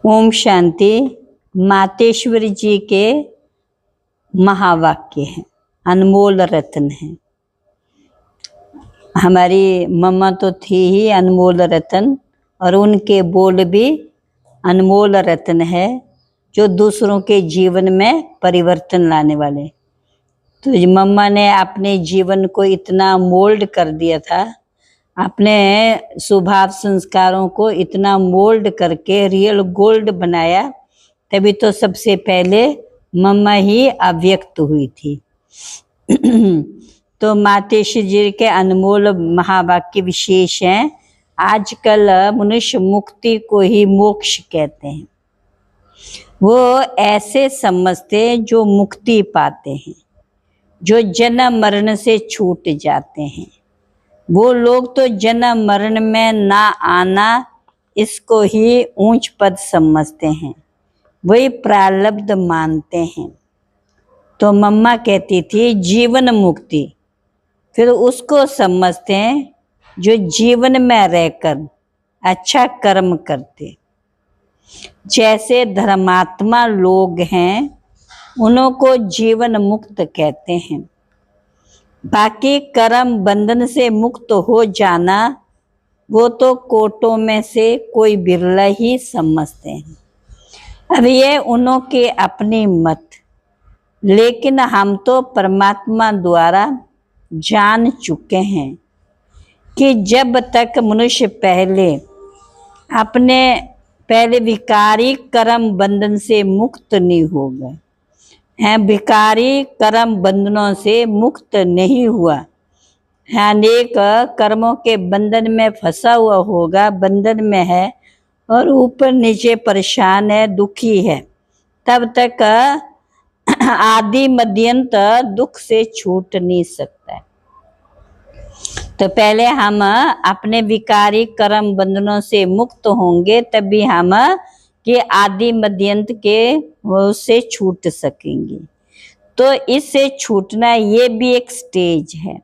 ओम शांति मातेश्वरी जी के महावाक्य हैं, अनमोल रत्न हैं। हमारी मम्मा तो थी ही अनमोल रत्न, और उनके बोल भी अनमोल रत्न है जो दूसरों के जीवन में परिवर्तन लाने वाले। तो मम्मा ने अपने जीवन को इतना मोल्ड कर दिया था, अपने स्वभाव संस्कारों को इतना मोल्ड करके रियल गोल्ड बनाया, तभी तो सबसे पहले मम्मा ही अव्यक्त हुई थी। तो मातेश्वरी जी के अनमोल महावाक्य विशेष हैं। आजकल मनुष्य मुक्ति को ही मोक्ष कहते हैं। वो ऐसे समझते हैं जो मुक्ति पाते हैं, जो जन्म मरण से छूट जाते हैं। वो लोग तो जन्म मरण में ना आना इसको ही ऊंच पद समझते हैं, वही प्रारब्ध मानते हैं। तो मम्मा कहती थी जीवन मुक्ति, फिर उसको समझते हैं जो जीवन में रहकर अच्छा कर्म करते। जैसे धर्मात्मा लोग हैं उन्हों को जीवन मुक्त कहते हैं। बाकी कर्म बंधन से मुक्त हो जाना वो तो कोटों में से कोई बिरला ही समझते हैं। अब ये उन्हों के अपनी मत, लेकिन हम तो परमात्मा द्वारा जान चुके हैं कि जब तक मनुष्य पहले विकारी कर्म बंधन से मुक्त नहीं हो गए हैं, विकारी कर्म बंधनों से मुक्त नहीं हुआ, अनेक कर्मों के बंधन में फंसा हुआ होगा, बंधन में है और ऊपर नीचे परेशान है, दुखी है, तब तक आदि मध्यंत दुख से छूट नहीं सकता है। तो पहले हम अपने विकारी कर्म बंधनों से मुक्त होंगे, तभी हम के आदि मध्यंत के उससे छूट सकेंगे। तो इससे छूटना ये भी एक स्टेज है।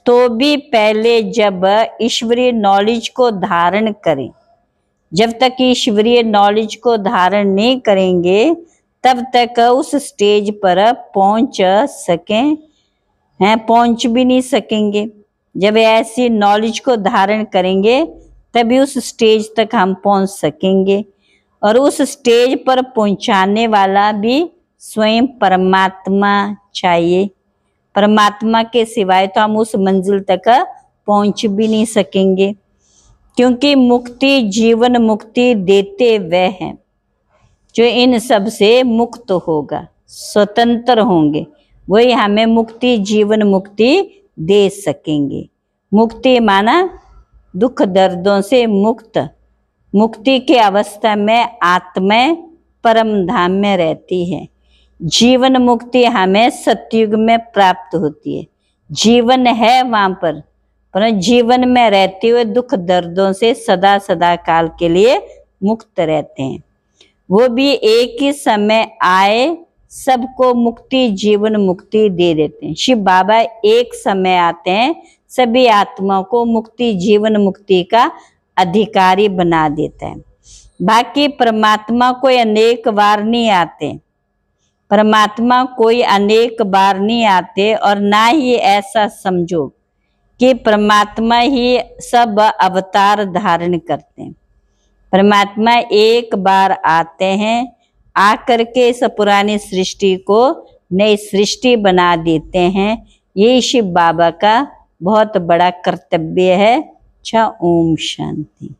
तो भी पहले जब ईश्वरीय नॉलेज को धारण करें, जब तक ईश्वरीय नॉलेज को धारण नहीं करेंगे तब तक उस स्टेज पर पहुंच भी नहीं सकेंगे। जब ऐसी नॉलेज को धारण करेंगे तभी उस स्टेज तक हम पहुंच सकेंगे, और उस स्टेज पर पहुंचाने वाला भी स्वयं परमात्मा चाहिए। परमात्मा के सिवाय तो हम उस मंजिल तक पहुंच भी नहीं सकेंगे, क्योंकि मुक्ति जीवन मुक्ति देते वह हैं जो इन सब से मुक्त होगा, स्वतंत्र होंगे, वही हमें मुक्ति जीवन मुक्ति दे सकेंगे। मुक्ति माना दुख दर्दों से मुक्त। मुक्ति के अवस्था में आत्मा परम धाम में रहती है। जीवन मुक्ति हमें सतयुग में प्राप्त होती है। जीवन है वहां पर जीवन में रहते हुए दुख दर्दों से सदा सदा काल के लिए मुक्त रहते हैं। वो भी एक ही समय आए सबको मुक्ति जीवन मुक्ति दे देते हैं। शिव बाबा एक समय आते हैं, सभी आत्माओं को मुक्ति जीवन मुक्ति का अधिकारी बना देता है। बाकी परमात्मा कोई अनेक बार नहीं आते, परमात्मा कोई अनेक बार नहीं आते, और ना ही ऐसा समझो कि परमात्मा ही सब अवतार धारण करते हैं। परमात्मा एक बार आते हैं, आकर के इस पुरानी सृष्टि को नई सृष्टि बना देते हैं। ये शिव बाबा का बहुत बड़ा कर्तव्य है। अच्छा, ओम शांति।